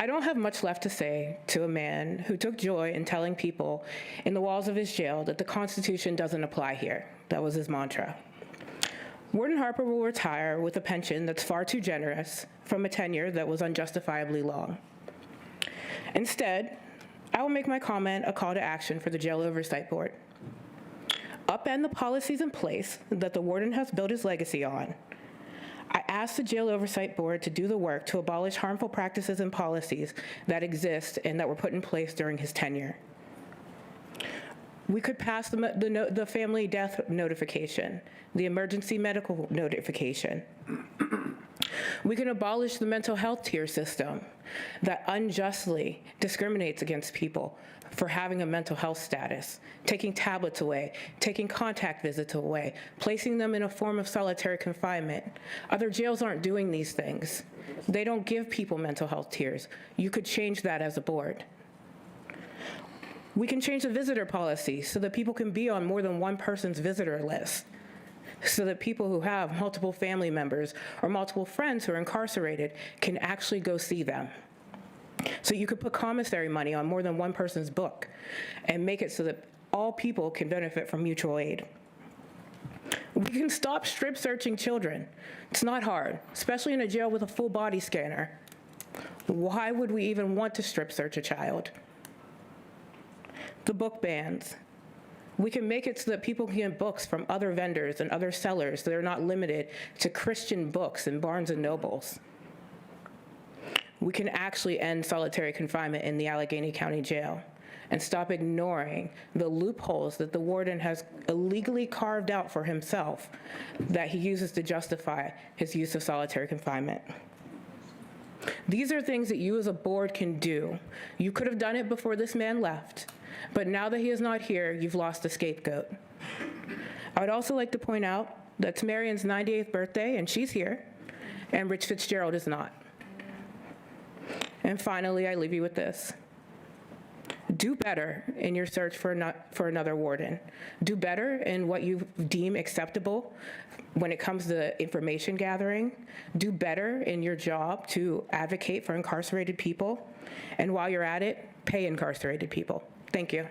I don't have much left to say to a man who took joy in telling people in the walls of his jail that the Constitution doesn't apply here. That was his mantra. Warden Harper will retire with a pension that's far too generous from a tenure that was unjustifiably long. Instead, I will make my comment a call to action for the Jail Oversight Board. Upend the policies in place that the warden has built his legacy on. I ask the Jail Oversight Board to do the work to abolish harmful practices and policies that exist and that were put in place during his tenure. We could pass the family death notification, the emergency medical notification. We can abolish the mental health tier system that unjustly discriminates against people for having a mental health status, taking tablets away, taking contact visits away, placing them in a form of solitary confinement. Other jails aren't doing these things. They don't give people mental health tiers. You could change that as a board. We can change the visitor policy so that people can be on more than one person's visitor list, so that people who have multiple family members or multiple friends who are incarcerated can actually go see them. So you could put commissary money on more than one person's book and make it so that all people can benefit from mutual aid. We can stop strip searching children. It's not hard, especially in a jail with a full body scanner. Why would we even want to strip search a child? The book bans. We can make it so that people can get books from other vendors and other sellers that are not limited to Christian books and Barnes and Nobles. We can actually end solitary confinement in the Allegheny County Jail and stop ignoring the loopholes that the warden has illegally carved out for himself that he uses to justify his use of solitary confinement. These are things that you as a board can do. You could have done it before this man left, but now that he is not here, you've lost a scapegoat. I would also like to point out that it's Marion's 98th birthday, and she's here, and Rich Fitzgerald is not. And finally, I leave you with this. Do better in your search for another warden. Do better in what you deem acceptable when it comes to information gathering. Do better in your job to advocate for incarcerated people. And while you're at it, pay incarcerated people. Thank you.